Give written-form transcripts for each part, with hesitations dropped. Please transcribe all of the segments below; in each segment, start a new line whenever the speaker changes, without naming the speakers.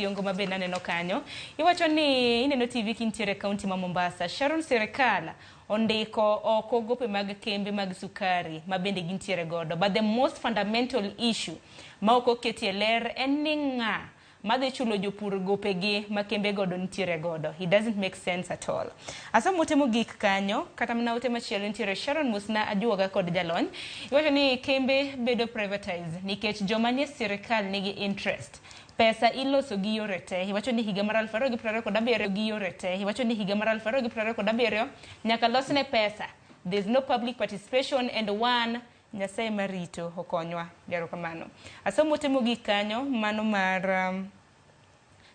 Siongo ma be naneno kanyo. Iwacho ni ineno TV kintiere kaunti ma Mombasa. Sharon, sirkal ondiko oko gope mag kembe mag sukari ma bende gintiere godo. But the most fundamental issue ma ok oketie ler en ni ng'a madhi chulo jopur gopegi ma kembe godo ntiere godo. It doesn't make sense at all. Asa motemo gik kanyo, kata mna ote machielo ntiere Sharon Musna ajuoga kod jalony. Iwacho ni kembe bedo privatized nikech joma nie sirkal nigi interest. Pesa iloso gi yore te. Iwacho ni higa mar 2027 gi yore te. Iwacho ni higa mar 2027 nyaka losne pesa. There's no public participation and one Nyasaye marito okonywa. Gero kamano. Asomo temo gik kanyo mano mar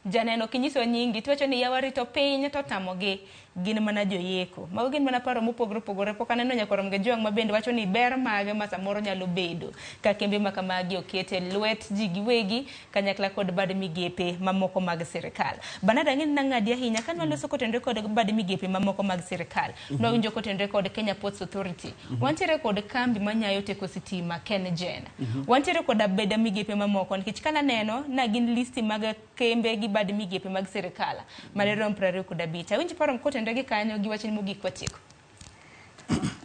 janeno kinyiso nyingi tuwacho ni yawarito piny to tamogi gin mana joyeko. Mago gin mana paro mopogore pok aneno nyakorom ge jwang mabende wacho ni ber mage ma samoro nyalo bedo ka kembe ma kamagi okete lwet ji giwegi kanyakla kod bad migepe mamoko mag sirkal. Banada ng'in na ng'adi ahinya kan waloso kotendre kod bad migepe mamoko mag sirkal. Nwawinjo kotendre kod Kenya Ports Authority. Wantiere kod kambi manyayo teko sitima KenGen. Wantiere kod beda migepe mamoko nikech kana neno na gin listi mag kembe gi bad migepe mag sirkal. Manerom 25. Awinjo paro kotendre gi kanyo gi wachni mogik watieko.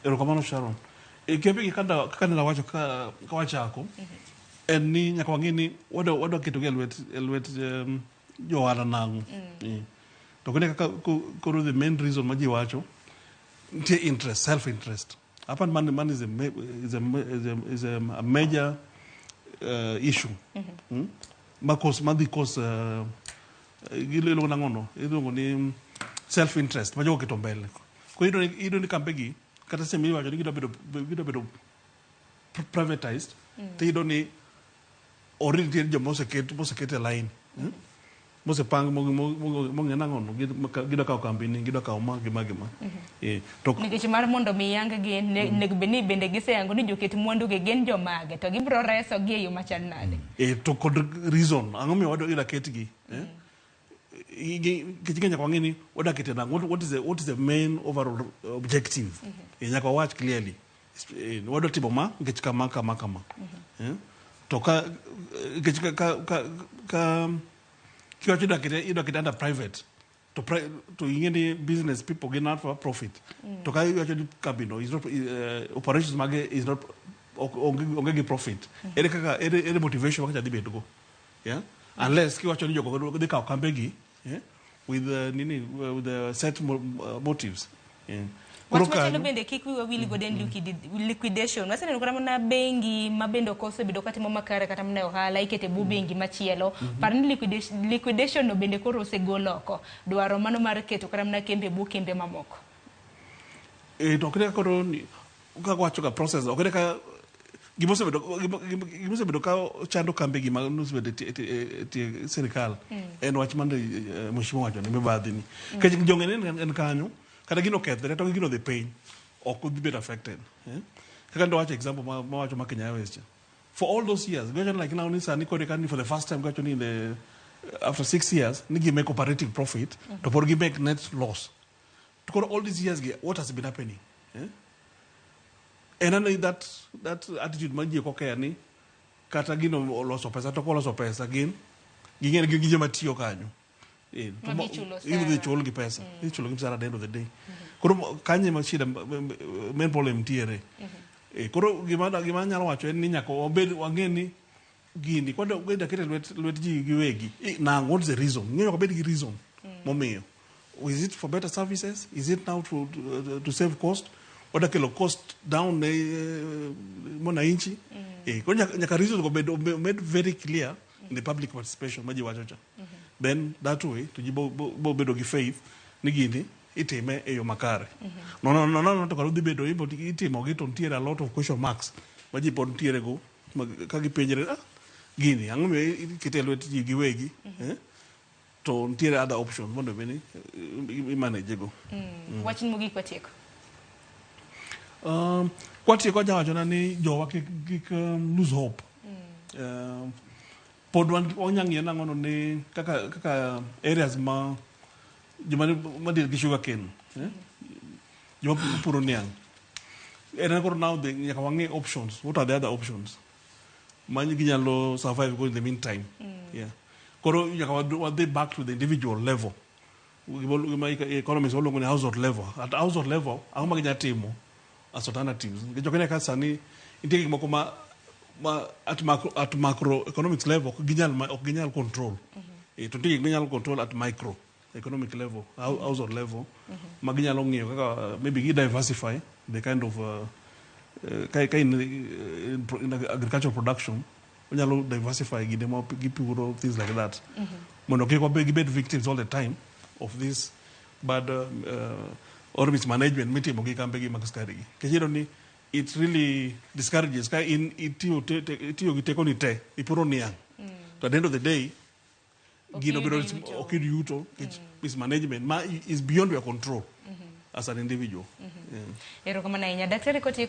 Erokamano Sharon. Kembe gi kaka nila wacho ka wachako en ni nyaka wang'e ni wado keto gi elwet johala nango. To kone kaka koro the main reason ma ji wacho ntie interest, self interest. Upon money is a major issue. Madhi cause gilo nangono idongo ni self interest ma jogo keto mbele. Ko ido ni kampegi kata semi wacho ni gido bedo privatized. Te ido ni already jomo sekete line. Mose pang monge nangono gido ka kambini gido ka oma gima
to nikech mar mondo mi yang gi nego beni bende giseyango ni joket mwandu ge gen jomage to gibro reso gi e yo machal nade
to kod reason ango mi wado ila ketgi kichigenya kwa ngini wada ketena what is the main overall objective nyaka watch clearly wado tibo ma ngechika kama to ka kiwacho ido kitanda private to ingeni business people get out for profit to ka iwacho ni kabino is not operations mage is not onge profit ere motivation wakacha dibetugo unless kiwacho ni jogo de ka kambegi with with the set motives
Wachalo bende kik wiwa wili goden liquidation. Wasene nukura mna bengi mabendo kose bido katimo makare kata mna ohala ikete bu bengi machielo. Parni liquidation no bende koro segoloko. Dwaro mano mar keto kata mna kembe bu kembe mamoko.
To kene koro ka wacho ka process okene ka gimose bedo ka chando kambe gima nus bedo ti sirkal en wach mande mheshimiwa wacho ni mibadhini kech jongene en kanyo kada gino kethre to gino the pain or could be affected kaka ndo wacho example ma wacho ma Kenya West for all those years version like now ni sani ko dekani for the first time gacho ni the after 6 years ni give make operating profit to for give make net loss to all these years what has been happening and then that attitude manji ko kani kata gino loso pesa to ko loso pesa gingene gije matiyo kanyo even the chulo gi pesa chulo gi pesa at the end of the day koro kanye machida main problem tiere koro gima nyalo wacho en ni nyaka obed wangeni gini kwanda gweda kete lwet ji giwegi na what's the reason ng'eyo obed gi reason momiyo is it for better services is it now to save cost oda kelo cost down mona inchi ko nyaka reason go made very clear in the public participation maji wacho then that way tujibo bedo gi faith ni gini itime e yo makare no to karo bedo ibo itimo gi to ntiere a lot of question marks maji pod ntiere go ka gipenjere gini ango me kitelo ji giwegi to ntiere other options mondo beni I manage go
wachin mugi kwatieko
kwatieko jawacho na ni jowa kik lose hope pod wanyang'ie nangono ni kaka areas ma joma madil gi sugar cane joma puro niang and koro now nyaka wang'e options what are the other options man ginyalo survive go in the meantime koro nyaka wadhi back to the individual level. Economists oluongo ni household level. At household level, ang'o ma ginya timo as alternatives. Nikech ok ine ka sani nitie gik moko ma at macro economics level ok ginyal control. To nitie gik ginyalo control at micro economic level, household level, ma ginyalo ng'iyo kaka maybe diversify the kind of in agricultural production, ginyalo diversify gipuro things like that. Mondo kik gibed victims all the time of this bad or mismanagement mitimo gi kambe gi mag skari gi. Kechiro ni it really discourages ka itiyo gi teko ni te ipuro niang'. To at the end of the day, gino biro okid yuto, mismanagement is beyond your control as an individual.
Erokamano ahinya Daktari Koti.